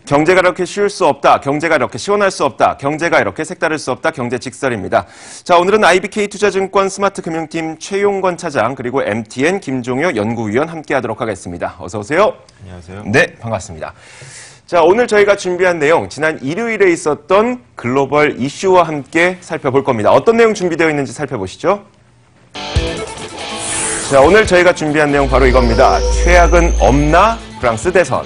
경제가 이렇게 쉬울 수 없다. 경제가 이렇게 시원할 수 없다. 경제가 이렇게 색다를 수 없다. 경제 직설입니다. 자, 오늘은 IBK투자증권 스마트금융팀 최용건 차장 그리고 MTN 김종효 연구위원 함께하도록 하겠습니다. 어서 오세요. 안녕하세요. 네, 반갑습니다. 자, 오늘 저희가 준비한 내용 지난 일요일에 있었던 글로벌 이슈와 함께 살펴볼 겁니다. 어떤 내용 준비되어 있는지 살펴보시죠. 자, 오늘 저희가 준비한 내용 바로 이겁니다. 최악은 없나? 프랑스 대선.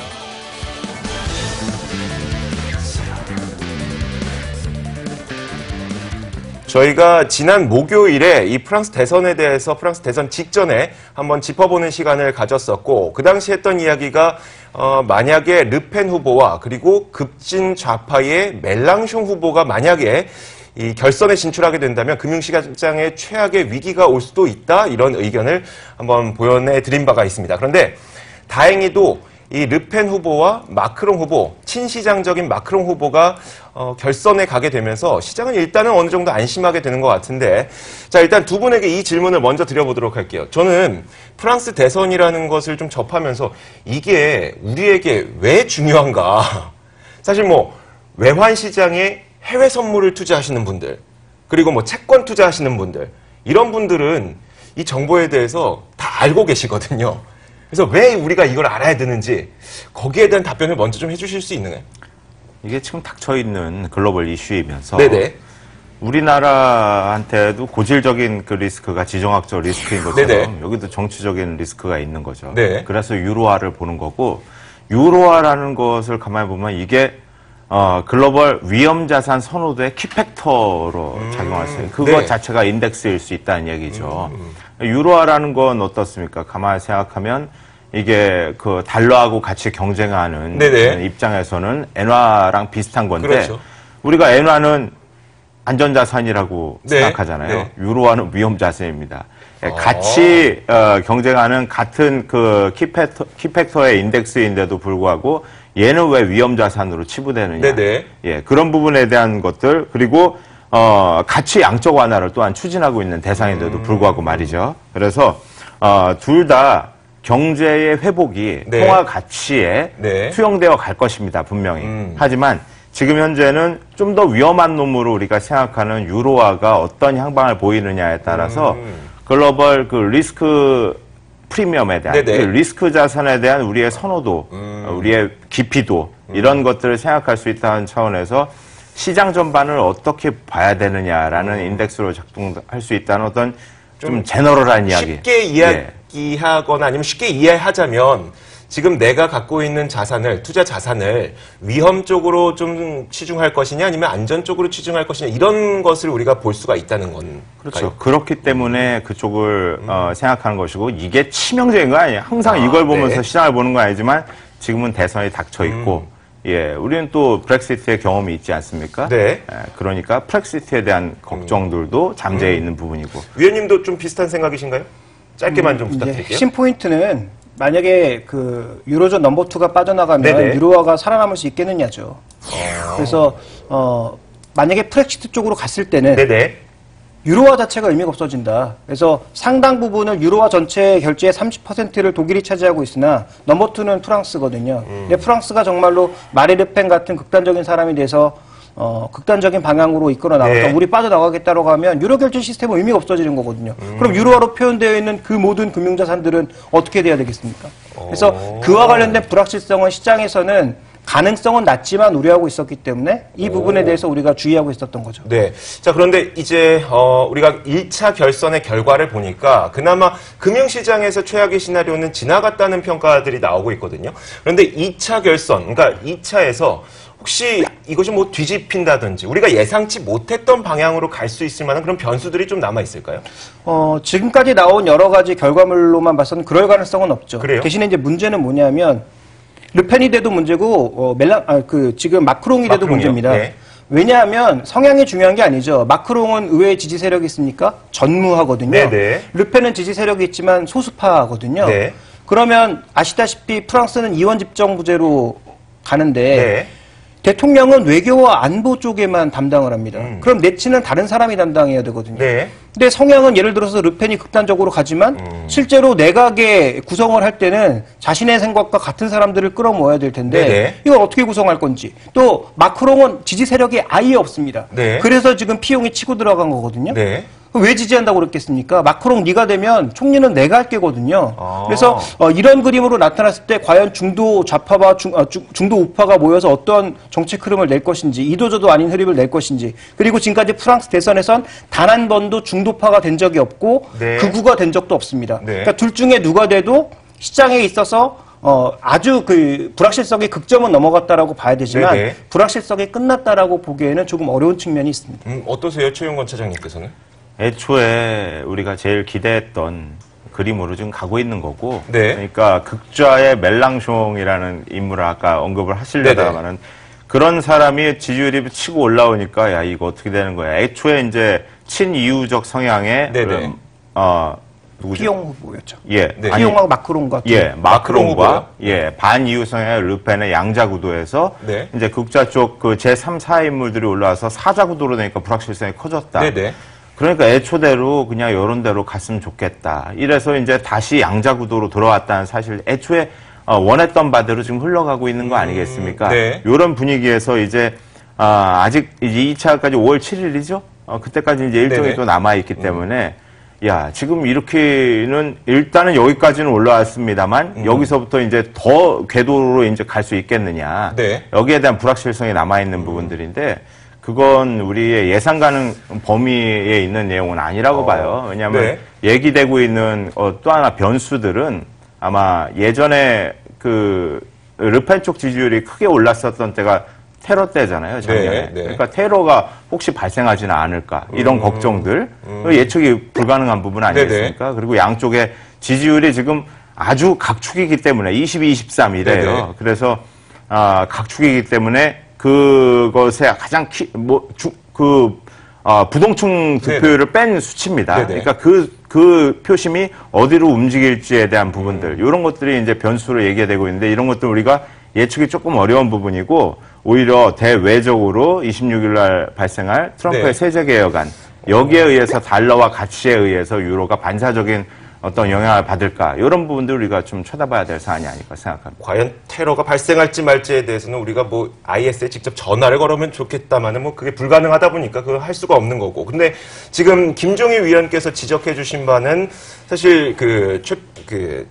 저희가 지난 목요일에 이 프랑스 대선에 대해서 프랑스 대선 직전에 한번 짚어보는 시간을 가졌었고 그 당시 했던 이야기가 만약에 르펜 후보와 그리고 급진 좌파의 멜랑숑 후보가 만약에 이 결선에 진출하게 된다면 금융시장에 최악의 위기가 올 수도 있다 이런 의견을 한번 보여내드린 바가 있습니다. 그런데 다행히도 이 르펜 후보와 마크롱 후보, 친시장적인 마크롱 후보가 결선에 가게 되면서 시장은 일단은 어느 정도 안심하게 되는 것 같은데 자 일단 두 분에게 이 질문을 먼저 드려보도록 할게요. 저는 프랑스 대선이라는 것을 좀 접하면서 이게 우리에게 왜 중요한가? 사실 뭐 외환 시장에 해외 선물을 투자하시는 분들 그리고 뭐 채권 투자하시는 분들 이런 분들은 이 정보에 대해서 다 알고 계시거든요. 그래서 왜 우리가 이걸 알아야 되는지 거기에 대한 답변을 먼저 좀 해주실 수 있나요? 이게 지금 닥쳐있는 글로벌 이슈이면서 네네. 우리나라한테도 고질적인 그 리스크가 지정학적 리스크인 것처럼 네네. 여기도 정치적인 리스크가 있는 거죠. 네. 그래서 유로화를 보는 거고 유로화라는 것을 가만히 보면 이게 글로벌 위험자산 선호도의 키팩터로 작용할 수 있어요. 그것 네. 자체가 인덱스일 수 있다는 얘기죠. 유로화라는 건 어떻습니까? 가만히 생각하면 이게 그 달러하고 같이 경쟁하는 네네. 입장에서는 엔화랑 비슷한 건데 그렇죠. 우리가 엔화는 안전자산이라고 네. 생각하잖아요. 네. 유로화는 위험자산입니다. 같이 경쟁하는 같은 그 키팩터의 인덱스인데도 불구하고 얘는 왜 위험자산으로 치부되느냐. 네네. 예, 그런 부분에 대한 것들 그리고 같이 양적 완화를 또한 추진하고 있는 대상인데도 불구하고 말이죠. 그래서 둘 다 경제의 회복이 네. 통화 가치에 네. 투영되어 갈 것입니다. 분명히. 하지만 지금 현재는 좀 더 위험한 놈으로 우리가 생각하는 유로화가 어떤 향방을 보이느냐에 따라서 글로벌 그 리스크 프리미엄에 대한 그 리스크 자산에 대한 우리의 선호도, 우리의 깊이도 이런 것들을 생각할 수 있다는 차원에서 시장 전반을 어떻게 봐야 되느냐라는 인덱스로 작동할 수 있다는 어떤 좀 제너럴한 이야기. 쉽게 이야기하거나 아니면 쉽게 이해하자면 지금 내가 갖고 있는 자산을 투자 자산을 위험 쪽으로 좀 치중할 것이냐 아니면 안전 쪽으로 치중할 것이냐 이런 것을 우리가 볼 수가 있다는 건가요? 그렇죠. 그렇기 때문에 그쪽을 생각하는 것이고 이게 치명적인 거 아니에요. 항상 이걸 보면서 네. 시장을 보는 건 아니지만 지금은 대선이 닥쳐 있고 예, 우리는 또 브렉시트의 경험이 있지 않습니까? 네. 예, 그러니까 브렉시트에 대한 걱정들도 잠재해 있는 부분이고. 위원님도 좀 비슷한 생각이신가요? 짧게만 좀 부탁드릴게요. 핵심 포인트는 만약에 그 유로존 넘버 2가 빠져나가면 네네. 유로화가 살아남을 수 있겠느냐죠. 그래서 만약에 프렉시트 쪽으로 갔을 때는 네네. 유로화 자체가 의미가 없어진다. 그래서 상당 부분을 유로화 전체 결제의 30%를 독일이 차지하고 있으나 넘버 2는 프랑스거든요. 근데 프랑스가 정말로 마리 르펜 같은 극단적인 사람이 돼서 극단적인 방향으로 이끌어 나가서 네. 우리 빠져나가겠다고 하면 유로 결제 시스템은 의미가 없어지는 거거든요. 그럼 유로화로 표현되어 있는 그 모든 금융자산들은 어떻게 돼야 되겠습니까? 그래서 그와 관련된 불확실성은 시장에서는 가능성은 낮지만 우려하고 있었기 때문에 이 부분에 대해서 우리가 주의하고 있었던 거죠. 네. 자, 그런데 이제 우리가 1차 결선의 결과를 보니까 그나마 금융시장에서 최악의 시나리오는 지나갔다는 평가들이 나오고 있거든요. 그런데 2차 결선, 그러니까 2차에서 혹시 이것이 뭐 뒤집힌다든지 우리가 예상치 못했던 방향으로 갈 수 있을 만한 그런 변수들이 좀 남아 있을까요? 지금까지 나온 여러 가지 결과물로만 봐서는 그럴 가능성은 없죠. 그래요? 대신에 이제 문제는 뭐냐면 르펜이 돼도 문제고 지금 마크롱이 돼도 마크롱이요? 문제입니다. 네. 왜냐하면 성향이 중요한 게 아니죠. 마크롱은 의회 지지 세력이 있습니까? 전무하거든요. 네네. 르펜은 지지 세력이 있지만 소수파거든요. 네. 그러면 아시다시피 프랑스는 이원 집정부제로 가는데 네. 대통령은 외교와 안보 쪽에만 담당을 합니다. 그럼 내치는 다른 사람이 담당해야 되거든요. 네. 근데 성향은 예를 들어서 르펜이 극단적으로 가지만 실제로 내각에 구성을 할 때는 자신의 생각과 같은 사람들을 끌어모아야 될 텐데 네네. 이걸 어떻게 구성할 건지. 또 마크롱은 지지 세력이 아예 없습니다. 네. 그래서 지금 피용이 치고 들어간 거거든요. 네. 왜 지지한다고 그랬겠습니까? 마크롱 네가 되면 총리는 내가 할게 거든요. 아. 그래서 이런 그림으로 나타났을 때 과연 중도 좌파와 중도 우파가 모여서 어떤 정책 흐름을 낼 것인지, 이도저도 아닌 흐름을 낼 것인지, 그리고 지금까지 프랑스 대선에선 단 한 번도 중도파가 된 적이 없고 네. 극우가 된 적도 없습니다. 네. 그러니까 둘 중에 누가 돼도 시장에 있어서 아주 그 불확실성의 극점은 넘어갔다라고 봐야 되지만 네네. 불확실성이 끝났다라고 보기에는 조금 어려운 측면이 있습니다. 어떠세요, 최용건 차장님께서는? 애초에 우리가 제일 기대했던 그림으로 지금 가고 있는 거고, 네. 그러니까 극좌의 멜랑숑이라는 인물을 아까 언급을 하시려다가는 그런 사람이 지지율이 치고 올라오니까 야 이거 어떻게 되는 거야. 애초에 이제 친이유적 성향의 네네. 누구죠? 피용 후보였죠. 예, 네. 피용하고 마크롱과 예, 마크롱 마크롱과 예, 반이유 성향의 르펜의 양자 구도에서 네. 이제 극좌 쪽 그 제3, 4 인물들이 올라와서 사자 구도로 되니까 불확실성이 커졌다. 네네. 그러니까 애초대로 그냥 이런 대로 갔으면 좋겠다. 이래서 이제 다시 양자 구도로 돌아왔다는 사실 애초에 원했던 바대로 지금 흘러가고 있는 거 아니겠습니까? 네. 이런 분위기에서 이제 아직 이제 2차까지 5월 7일이죠? 그때까지 이제 일정이 네네. 또 남아있기 때문에 야, 지금 이렇게는 일단은 여기까지는 올라왔습니다만 여기서부터 이제 더 궤도로 이제 갈 수 있겠느냐. 네. 여기에 대한 불확실성이 남아있는 부분들인데 그건 우리의 예상 가능 범위에 있는 내용은 아니라고 봐요. 왜냐하면 네. 얘기되고 있는 또 하나 변수들은 아마 예전에 그 르펜 쪽 지지율이 크게 올랐었던 때가 테러 때잖아요, 작년에. 네, 네. 그러니까 테러가 혹시 발생하지는 않을까 이런 걱정들 예측이 불가능한 부분 아니겠습니까? 네네. 그리고 양쪽의 지지율이 지금 아주 각축이기 때문에 22, 23 이래요. 네네. 그래서 각축이기 때문에 그것에 가장 부동층 득표율을 뺀 수치입니다. 네네. 그러니까 그 표심이 어디로 움직일지에 대한 부분들, 이런 것들이 이제 변수로 얘기되고 있는데 이런 것들 우리가 예측이 조금 어려운 부분이고 오히려 대외적으로 26일 날 발생할 트럼프의 네. 세제 개혁안 여기에 의해서 달러와 가치에 의해서 유로가 반사적인 어떤 영향을 받을까 이런 부분들 우리가 좀 쳐다봐야 될 사안이 아닐까 생각합니다. 과연 테러가 발생할지 말지에 대해서는 우리가 뭐 IS에 직접 전화를 걸으면 좋겠다마는 뭐 그게 불가능하다 보니까 그걸 할 수가 없는 거고. 근데 지금 김종희 위원께서 지적해 주신 바는 사실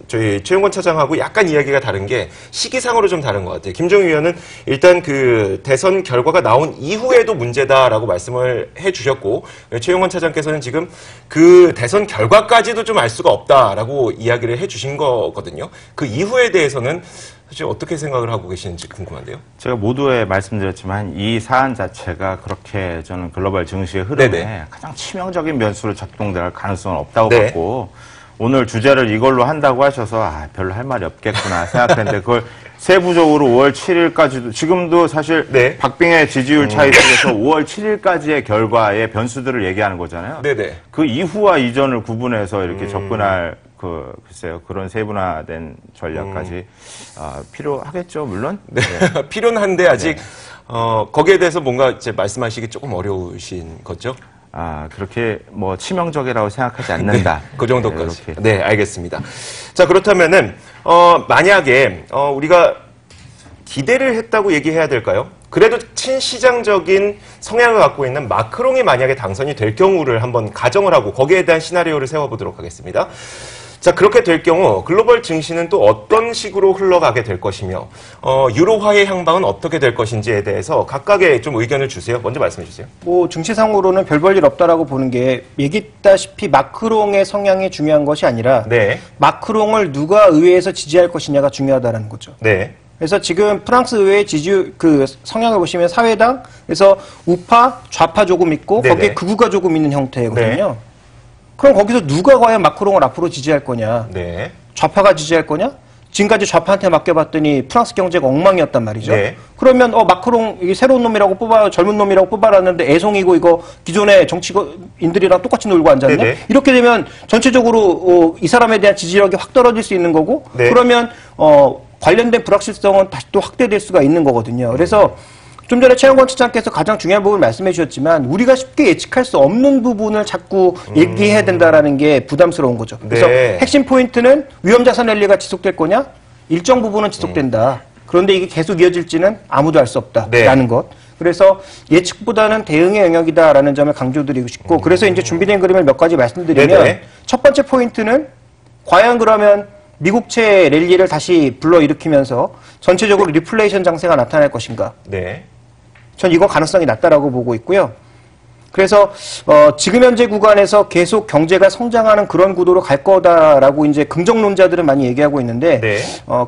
저희 최용건 차장하고 약간 이야기가 다른 게 시기상으로 좀 다른 것 같아요. 김종희 위원은 일단 그 대선 결과가 나온 이후에도 문제다라고 말씀을 해 주셨고 최용건 차장께서는 지금 그 대선 결과까지도 좀 알 수가 없다라고 이야기를 해 주신 거거든요. 그 이후에 대해서는 사실 어떻게 생각을 하고 계시는지 궁금한데요. 제가 모두에 말씀드렸지만 이 사안 자체가 그렇게 저는 글로벌 증시의 흐름에 네네. 가장 치명적인 변수로 작동될 가능성은 없다고 네. 봤고 오늘 주제를 이걸로 한다고 하셔서 별로 할 말이 없겠구나 생각했는데 그걸 세부적으로 5월 7일까지도 지금도 사실 네. 박빙의 지지율 차이 속에서 5월 7일까지의 결과의 변수들을 얘기하는 거잖아요. 네네. 그 이후와 이전을 구분해서 이렇게 접근할 글쎄요 그런 세분화된 전략까지 필요하겠죠 물론. 네. 필요는 한데 아직 거기에 대해서 뭔가 이제 말씀하시기 조금 어려우신 거죠? 그렇게 뭐 치명적이라고 생각하지 않는다. 그 정도까지. 이렇게. 네, 알겠습니다. 자, 그렇다면은, 만약에, 우리가 기대를 했다고 얘기해야 될까요? 그래도 친시장적인 성향을 갖고 있는 마크롱이 만약에 당선이 될 경우를 한번 가정을 하고 거기에 대한 시나리오를 세워보도록 하겠습니다. 자, 그렇게 될 경우 글로벌 증시는 또 어떤 식으로 흘러가게 될 것이며 유로화의 향방은 어떻게 될 것인지에 대해서 각각의 좀 의견을 주세요. 먼저 말씀해 주세요. 뭐 증시상으로는 별 볼 일 없다라고 보는 게 얘기했다시피 마크롱의 성향이 중요한 것이 아니라 네. 마크롱을 누가 의회에서 지지할 것이냐가 중요하다는 거죠. 네. 그래서 지금 프랑스 의회 지지율 그 성향을 보시면 사회당 그래서 우파 좌파 조금 있고 네네. 거기에 극우가 조금 있는 형태거든요. 네. 그럼 거기서 누가 과연 마크롱을 앞으로 지지할 거냐? 네. 좌파가 지지할 거냐? 지금까지 좌파한테 맡겨봤더니 프랑스 경제가 엉망이었단 말이죠. 네. 그러면 마크롱 이 새로운 놈이라고 젊은 놈이라고 뽑아놨는데 애송이고 이거 기존의 정치인들이랑 똑같이 놀고 앉았네. 네네. 이렇게 되면 전체적으로 이 사람에 대한 지지력이 확 떨어질 수 있는 거고. 네. 그러면 관련된 불확실성은 다시 또 확대될 수가 있는 거거든요. 그래서 좀 전에 최영권 차장께서 가장 중요한 부분을 말씀해 주셨지만 우리가 쉽게 예측할 수 없는 부분을 자꾸 얘기해야 된다라는 게 부담스러운 거죠. 그래서 네. 핵심 포인트는 위험자산 랠리가 지속될 거냐? 일정 부분은 지속된다. 그런데 이게 계속 이어질지는 아무도 알 수 없다라는 것. 그래서 예측보다는 대응의 영역이다라는 점을 강조드리고 싶고 그래서 이제 준비된 그림을 몇 가지 말씀드리면 네네. 첫 번째 포인트는 과연 그러면 미국채 랠리를 다시 불러일으키면서 전체적으로 리플레이션 장세가 나타날 것인가? 네. 전 이거 가능성이 낮다라고 보고 있고요. 그래서 지금 현재 구간에서 계속 경제가 성장하는 그런 구도로 갈 거다라고 이제 긍정론자들은 많이 얘기하고 있는데 네.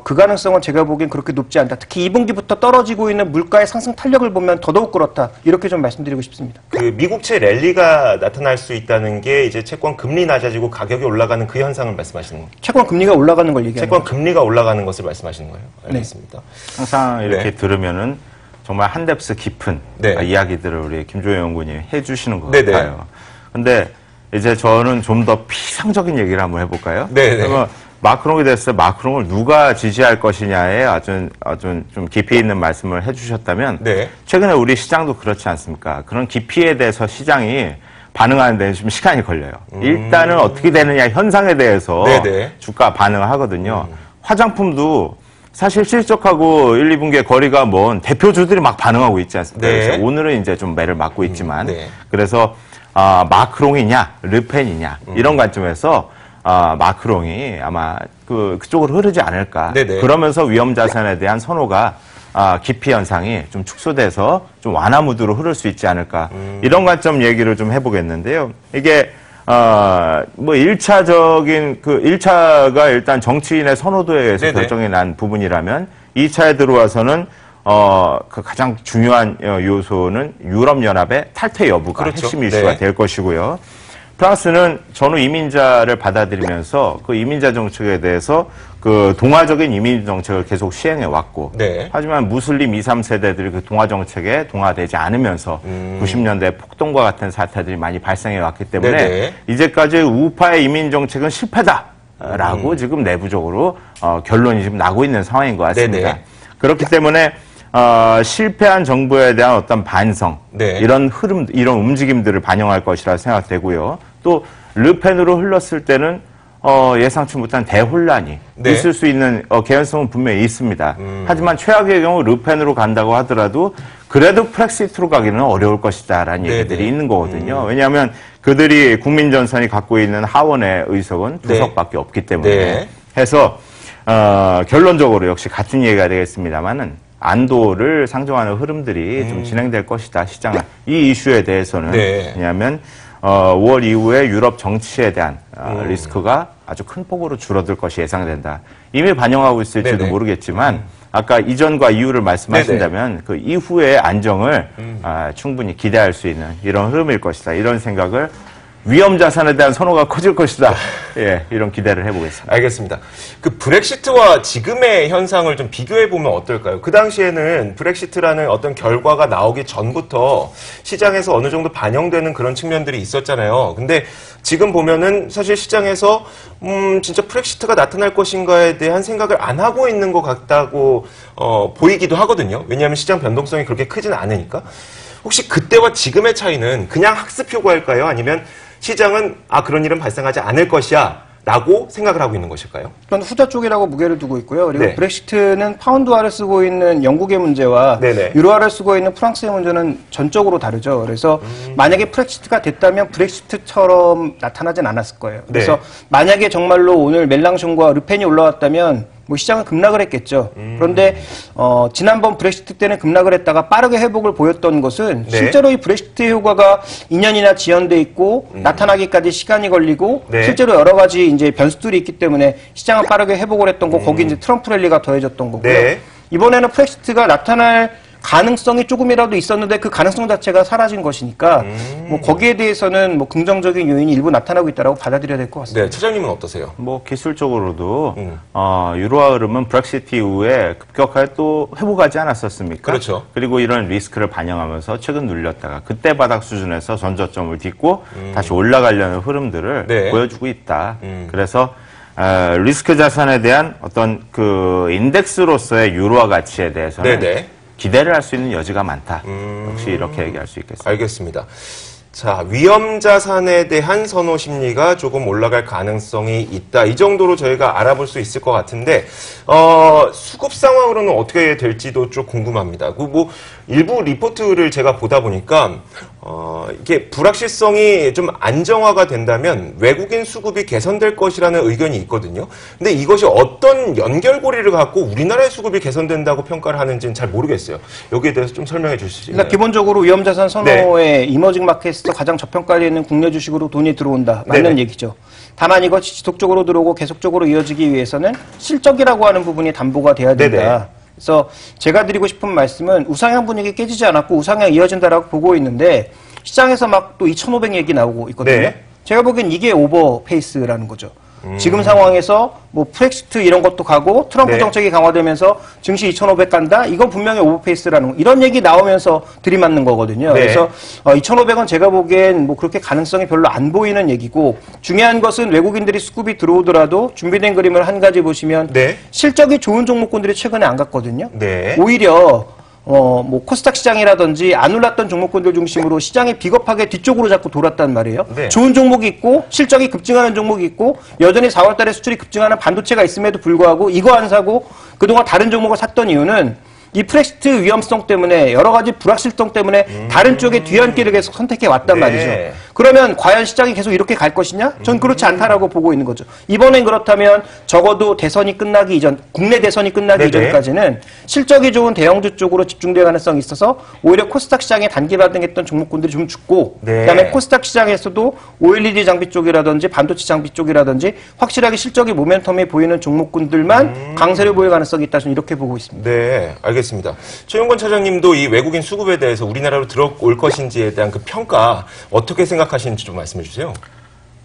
그 가능성은 제가 보기엔 그렇게 높지 않다. 특히 2분기부터 떨어지고 있는 물가의 상승 탄력을 보면 더더욱 그렇다. 이렇게 좀 말씀드리고 싶습니다. 그 미국채 랠리가 나타날 수 있다는 게 이제 채권 금리 낮아지고 가격이 올라가는 그 현상을 말씀하시는 거예요. 채권 금리가 올라가는 걸 얘기하는 채권 거죠. 금리가 올라가는 것을 말씀하시는 거예요. 알겠습니다. 항상 이렇게 네. 들으면은 정말 한 뎁스 깊은 네. 이야기들을 우리 김조영 연구원이 해주시는 것 네네. 같아요. 근데 이제 저는 좀 더 피상적인 얘기를 한번 해볼까요? 네네. 그러면 마크롱이 됐을 때 마크롱을 누가 지지할 것이냐에 아주 좀 깊이 있는 말씀을 해주셨다면 네. 최근에 우리 시장도 그렇지 않습니까? 그런 깊이에 대해서 시장이 반응하는 데는 좀 시간이 걸려요. 일단은 어떻게 되느냐 현상에 대해서 네네. 주가 반응을 하거든요. 화장품도 사실 실적하고 1, 2분기의 거리가 먼 대표주들이 막 반응하고 있지 않습니까? 네. 그래서 오늘은 이제 좀 매를 맞고 있지만 네. 그래서 마크롱이냐 르펜이냐 이런 관점에서 마크롱이 아마 그쪽으로 흐르지 않을까. 네네. 그러면서 위험 자산에 대한 선호가 기피 현상이 좀 축소돼서 좀 완화 무드로 흐를 수 있지 않을까. 이런 관점 얘기를 좀 해보겠는데요. 이게 뭐 1차적인 1차가 일단 정치인의 선호도에 의해서 네네. 결정이 난 부분이라면 2차에 들어와서는 그 가장 중요한 요소는 유럽연합의 탈퇴 여부가 그렇죠. 핵심 이슈가 네. 될 것이고요. 프랑스는 전후 이민자를 받아들이면서 그 이민자 정책에 대해서 그 동화적인 이민 정책을 계속 시행해 왔고, 네. 하지만 무슬림 2, 3세대들이 그 동화 정책에 동화되지 않으면서 90년대 폭동과 같은 사태들이 많이 발생해 왔기 때문에 네네. 이제까지 우파의 이민 정책은 실패다라고 지금 내부적으로 결론이 지금 나고 있는 상황인 것 같습니다. 네네. 그렇기 때문에 실패한 정부에 대한 어떤 반성, 네. 이런 흐름, 이런 움직임들을 반영할 것이라 생각되고요. 또 르펜으로 흘렀을 때는 예상치 못한 대혼란이 네. 있을 수 있는 개연성은 분명히 있습니다. 하지만 최악의 경우 르펜으로 간다고 하더라도 그래도 프렉시트로 가기는 어려울 것이다라는 네네. 얘기들이 있는 거거든요. 왜냐하면 그들이 국민전선이 갖고 있는 하원의 의석은 두 네. 석밖에 없기 때문에 네. 해서 결론적으로 역시 같은 얘기가 되겠습니다만은 안도를 상정하는 흐름들이 좀 진행될 것이다. 시장은 이 이슈에 대해서는 네. 왜냐하면 5월 이후에 유럽 정치에 대한 리스크가 아주 큰 폭으로 줄어들 것이 예상된다. 이미 반영하고 있을지도 네네. 모르겠지만 아까 이전과 이후를 말씀하신다면 그 이후의 안정을 충분히 기대할 수 있는 이런 흐름일 것이다. 이런 생각을 위험 자산에 대한 선호가 커질 것이다. 예, 이런 기대를 해보겠습니다. 알겠습니다. 그 브렉시트와 지금의 현상을 좀 비교해 보면 어떨까요? 그 당시에는 브렉시트라는 어떤 결과가 나오기 전부터 시장에서 어느 정도 반영되는 그런 측면들이 있었잖아요. 근데 지금 보면은 사실 시장에서 진짜 브렉시트가 나타날 것인가에 대한 생각을 안 하고 있는 것 같다고 보이기도 하거든요. 왜냐하면 시장 변동성이 그렇게 크진 않으니까. 혹시 그때와 지금의 차이는 그냥 학습 효과일까요? 아니면 시장은 그런 일은 발생하지 않을 것이야 라고 생각을 하고 있는 것일까요? 저는 후자 쪽이라고 무게를 두고 있고요. 그리고 네. 브렉시트는 파운드화를 쓰고 있는 영국의 문제와 네네. 유로화를 쓰고 있는 프랑스의 문제는 전적으로 다르죠. 그래서 만약에 브렉시트가 됐다면 브렉시트처럼 나타나진 않았을 거예요. 그래서 만약에 정말로 오늘 멜랑숑과 르펜이 올라왔다면 뭐 시장은 급락을 했겠죠. 그런데 지난번 브렉시트 때는 급락을 했다가 빠르게 회복을 보였던 것은 네. 실제로 이 브렉시트 효과가 2년이나 지연돼 있고 나타나기까지 시간이 걸리고 네. 실제로 여러 가지 이제 변수들이 있기 때문에 시장은 빠르게 회복을 했던 거 거기 이제 트럼프 랠리가 더해졌던 거고요. 네. 이번에는 브렉시트가 나타날 가능성이 조금이라도 있었는데 그 가능성 자체가 사라진 것이니까 뭐 거기에 대해서는 뭐 긍정적인 요인이 일부 나타나고 있다라고 받아들여야 될 것 같습니다. 네, 차장님은 어떠세요? 뭐 기술적으로도 유로화 흐름은 브렉시트 이후에 급격하게 또 회복하지 않았었습니까? 그렇죠. 그리고 이런 리스크를 반영하면서 최근 눌렸다가 그때 바닥 수준에서 전저점을 딛고 다시 올라가려는 흐름들을 네. 보여주고 있다. 그래서 리스크 자산에 대한 어떤 그 인덱스로서의 유로화 가치에 대해서는 네네. 기대를 할 수 있는 여지가 많다. 역시 이렇게 얘기할 수 있겠습니다. 알겠습니다. 자, 위험 자산에 대한 선호 심리가 조금 올라갈 가능성이 있다. 이 정도로 저희가 알아볼 수 있을 것 같은데, 수급 상황으로는 어떻게 될지도 좀 궁금합니다. 일부 리포트를 제가 보다 보니까, 이게 불확실성이 좀 안정화가 된다면 외국인 수급이 개선될 것이라는 의견이 있거든요. 근데 이것이 어떤 연결고리를 갖고 우리나라의 수급이 개선된다고 평가를 하는지는 잘 모르겠어요. 여기에 대해서 좀 설명해 주실 수 있나요? 그러니까 기본적으로 위험자산 선호에 이머징 마켓에서 가장 저평가되어 있는 국내 주식으로 돈이 들어온다. 맞는 네네. 얘기죠. 다만 이것이 지속적으로 들어오고 계속적으로 이어지기 위해서는 실적이라고 하는 부분이 담보가 돼야 된다. 네네. 그래서 제가 드리고 싶은 말씀은 우상향 분위기 깨지지 않았고 우상향 이어진다라고 보고 있는데 시장에서 막 또 2,500 얘기 나오고 있거든요. 네. 제가 보기엔 이게 오버페이스라는 거죠. 지금 상황에서 뭐 프렉시트 이런 것도 가고 트럼프 네. 정책이 강화되면서 증시 2,500 간다? 이건 분명히 오버페이스라는 거. 이런 얘기 나오면서 들이맞는 거거든요. 네. 그래서 2,500원 제가 보기엔 뭐 그렇게 가능성이 별로 안 보이는 얘기고 중요한 것은 외국인들이 수급이 들어오더라도 준비된 그림을 한 가지 보시면 네. 실적이 좋은 종목군들이 최근에 안 갔거든요. 네. 오히려 뭐 코스닥 시장이라든지 안 올랐던 종목군들 중심으로 시장이 비겁하게 뒤쪽으로 자꾸 돌았단 말이에요. 네. 좋은 종목이 있고 실적이 급증하는 종목이 있고 여전히 4월 달에 수출이 급증하는 반도체가 있음에도 불구하고 이거 안 사고 그동안 다른 종목을 샀던 이유는 이 프렉시트 위험성 때문에 여러 가지 불확실성 때문에 다른 쪽의 뒤안길을 계속 선택해 왔단 네. 말이죠. 그러면 과연 시장이 계속 이렇게 갈 것이냐? 전 그렇지 않다라고 보고 있는 거죠. 이번엔 그렇다면 적어도 대선이 끝나기 이전, 국내 대선이 끝나기 네네. 이전까지는 실적이 좋은 대형주 쪽으로 집중될 가능성이 있어서 오히려 코스닥 시장에 단기 반등했던 종목군들이 좀 죽고 네. 그다음에 코스닥 시장에서도 OLED 장비 쪽이라든지 반도체 장비 쪽이라든지 확실하게 실적이 모멘텀이 보이는 종목군들만 강세를 보일 가능성이 있다. 저는 이렇게 보고 있습니다. 네, 알겠습니다. 최용건 차장님도 이 외국인 수급에 대해서 우리나라로 들어올 것인지에 대한 그 평가 어떻게 생각하시는지 좀 말씀해 주세요.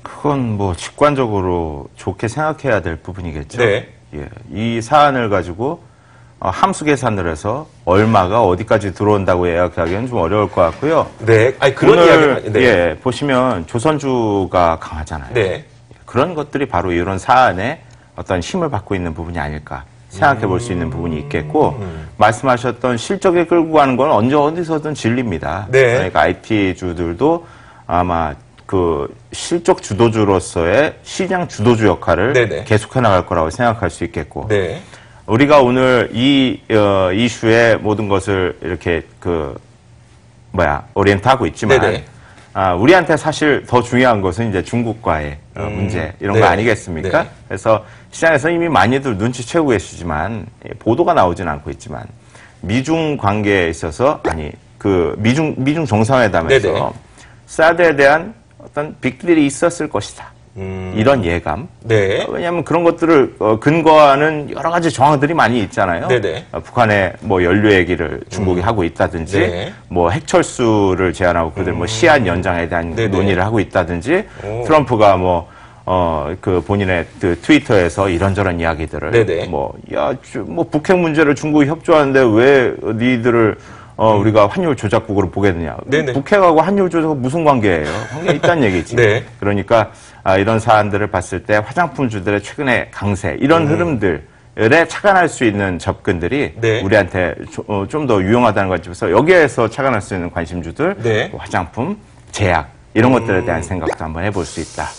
그건 뭐 직관적으로 좋게 생각해야 될 부분이겠죠. 네. 예, 이 사안을 가지고 함수 계산을 해서 얼마가 어디까지 들어온다고 예약하기는 좀 어려울 것 같고요. 네, 아니 그런 오늘 이야기. 네. 예, 보시면 조선주가 강하잖아요. 네. 그런 것들이 바로 이런 사안에 어떤 힘을 받고 있는 부분이 아닐까 생각해 볼 수 있는 부분이 있겠고 말씀하셨던 실적에 끌고 가는 건 언제 어디서든 진리입니다. 네. 그러니까 IT주들도 아마 그 실적 주도주로서의 시장 주도주 역할을 네네. 계속해 나갈 거라고 생각할 수 있겠고 네. 우리가 오늘 이 이슈에 모든 것을 이렇게 오리엔트하고 있지만 네네. 우리한테 사실 더 중요한 것은 이제 중국과의 문제 이런 네. 거 아니겠습니까? 네. 그래서 시장에서 이미 많이들 눈치채고 계시지만 보도가 나오진 않고 있지만 미중 관계에 있어서 미중 정상회담에서 네네. 사드에 대한 어떤 빅딜이 있었을 것이다. 이런 예감. 네. 왜냐하면 그런 것들을 근거하는 여러 가지 정황들이 많이 있잖아요. 네네. 북한의 뭐 연료 얘기를 중국이 하고 있다든지, 네. 뭐 핵철수를 제한하고 그들 뭐 시한 연장에 대한 네네. 논의를 하고 있다든지, 오. 트럼프가 본인의 그 트위터에서 이런저런 이야기들을 네네. 북핵 문제를 중국이 협조하는데 왜 니들을 우리가 환율 조작국으로 보게 되냐. 네네. 북핵하고 환율 조작은 무슨 관계예요? 관계가 있다는 얘기지. 네. 그러니까 이런 사안들을 봤을 때 화장품주들의 최근의 강세, 이런 흐름들에 착안할 수 있는 접근들이 네. 우리한테 좀 더 유용하다는 관점에서 여기에서 착안할 수 있는 관심주들, 네. 화장품, 제약 이런 것들에 대한 생각도 한번 해볼 수 있다.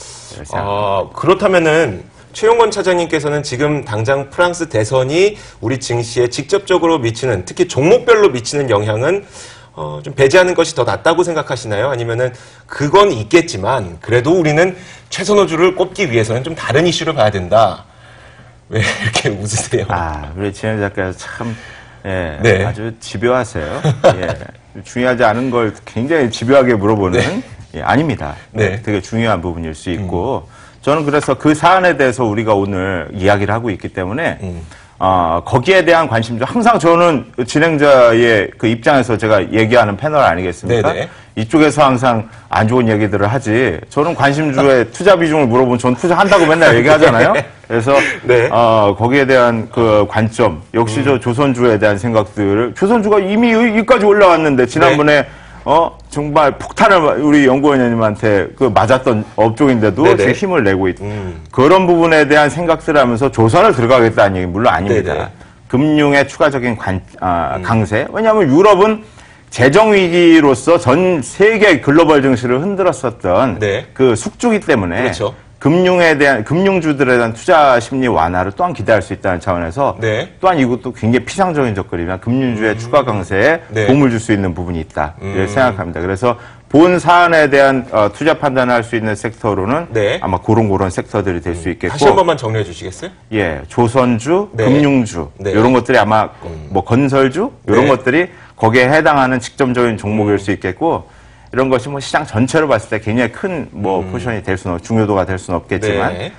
그렇다면은 최용건 차장님께서는 지금 당장 프랑스 대선이 우리 증시에 직접적으로 미치는, 특히 종목별로 미치는 영향은 좀 배제하는 것이 더 낫다고 생각하시나요? 아니면은 그건 있겠지만 그래도 우리는 최선호주를 꼽기 위해서는 좀 다른 이슈를 봐야 된다. 왜 이렇게 웃으세요? 우리 진현 작가께서 참 네. 아주 집요하세요. 중요하지 않은 걸 굉장히 집요하게 물어보는 아닙니다. 네. 되게 중요한 부분일 수 있고 저는 그래서 그 사안에 대해서 우리가 오늘 이야기를 하고 있기 때문에 거기에 대한 관심도 항상 저는 진행자의 그 입장에서 제가 얘기하는 패널 아니겠습니까? 네네. 이쪽에서 항상 안 좋은 얘기들을 하지. 저는 관심주의 투자 비중을 물어보면 전 투자한다고 맨날 얘기하잖아요. 그래서 네. 거기에 대한 그 관점, 역시 저 조선주에 대한 생각들을 조선주가 이미 여기까지 올라왔는데 지난번에 정말 폭탄을 우리 연구원님한테 맞았던 업종인데도 네네. 지금 힘을 내고 있다. 그런 부분에 대한 생각들을 하면서 조선을 들어가겠다는 얘기 물론 아닙니다. 네네. 금융의 추가적인 강세. 왜냐하면 유럽은 재정 위기로서 전 세계 글로벌 증시를 흔들었었던 네. 그 숙주기 때문에 그렇죠. 금융주들에 대한 투자 심리 완화를 또한 기대할 수 있다는 차원에서 네. 또한 이것도 굉장히 피상적인 접근이면 금융주의 추가 강세에 네. 도움을 줄 수 있는 부분이 있다 이렇게 생각합니다. 그래서 본 사안에 대한 투자 판단을 할 수 있는 섹터로는 네. 아마 그런 섹터들이 될 수 있겠고 다시 한 번만 정리해 주시겠어요? 예, 조선주, 네. 금융주 네. 이런 것들이 아마 뭐 건설주 이런 네. 것들이 거기에 해당하는 직접적인 종목일 수 있겠고 이런 것이 뭐 시장 전체로 봤을 때 굉장히 큰 뭐 포션이 될 수는 중요도가 될 수는 없겠지만 네.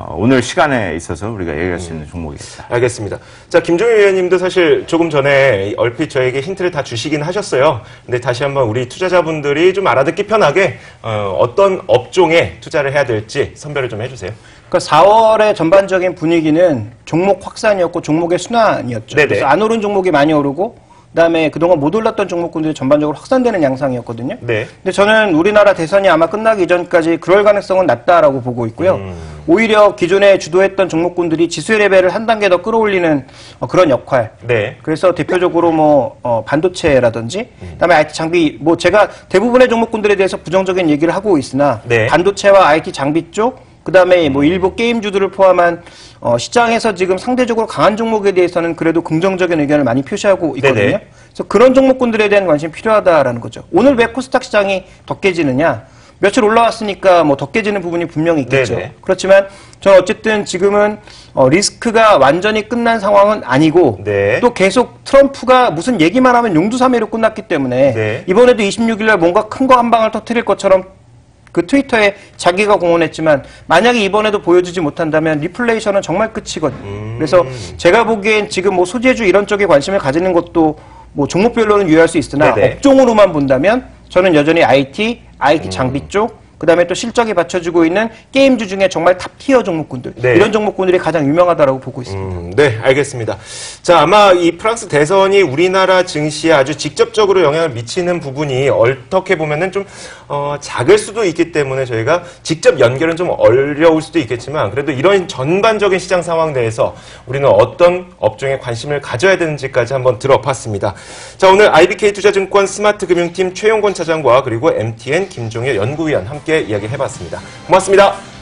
오늘 시간에 있어서 우리가 얘기할 수 있는 종목이겠다. 알겠습니다. 자, 김종일 위원님도 사실 조금 전에 얼핏 저에게 힌트를 다 주시긴 하셨어요. 근데 다시 한번 우리 투자자분들이 좀 알아듣기 편하게 어떤 업종에 투자를 해야 될지 선별을 좀 해주세요. 그러니까 4월의 전반적인 분위기는 종목 확산이었고 종목의 순환이었죠. 네네. 그래서 안 오른 종목이 많이 오르고 그다음에 그동안 못 올랐던 종목군들이 전반적으로 확산되는 양상이었거든요. 네. 근데 저는 우리나라 대선이 아마 끝나기 이전까지 그럴 가능성은 낮다라고 보고 있고요. 오히려 기존에 주도했던 종목군들이 지수의 레벨을 한 단계 더 끌어올리는 그런 역할. 네. 그래서 대표적으로 뭐 반도체라든지 그다음에 IT 장비 뭐 제가 대부분의 종목군들에 대해서 부정적인 얘기를 하고 있으나 네. 반도체와 IT 장비 쪽 그다음에 뭐 일부 게임주들을 포함한 시장에서 지금 상대적으로 강한 종목에 대해서는 그래도 긍정적인 의견을 많이 표시하고 있거든요. 네네. 그래서 그런 종목군들에 대한 관심이 필요하다라는 거죠. 오늘 왜 코스닥 시장이 더 깨지느냐? 며칠 올라왔으니까 뭐 더 깨지는 부분이 분명히 있겠죠. 네네. 그렇지만 저는 어쨌든 지금은 리스크가 완전히 끝난 상황은 아니고 네. 또 계속 트럼프가 무슨 얘기만 하면 용두사미로 끝났기 때문에 네. 이번에도 26일 날 뭔가 큰 거 한 방을 터뜨릴 것처럼 그 트위터에 자기가 공언했지만 만약에 이번에도 보여주지 못한다면 리플레이션은 정말 끝이거든요. 그래서 제가 보기엔 지금 뭐 소재주 이런 쪽에 관심을 가지는 것도 뭐 종목별로는 유의할 수 있으나 네네. 업종으로만 본다면 저는 여전히 IT 장비 쪽 그다음에 또 실적이 받쳐주고 있는 게임주 중에 정말 탑티어 종목군들 네. 이런 종목군들이 가장 유명하다라고 보고 있습니다. 네, 알겠습니다. 자, 아마 이 프랑스 대선이 우리나라 증시에 아주 직접적으로 영향을 미치는 부분이 어떻게 보면은 좀 작을 수도 있기 때문에 저희가 직접 연결은 좀 어려울 수도 있겠지만 그래도 이런 전반적인 시장 상황 내에서 우리는 어떤 업종에 관심을 가져야 되는지까지 한번 들어봤습니다. 자, 오늘 IBK투자증권 스마트금융팀 최용권 차장과 그리고 MTN 김종일 연구위원 함께 이야기해봤습니다. 고맙습니다.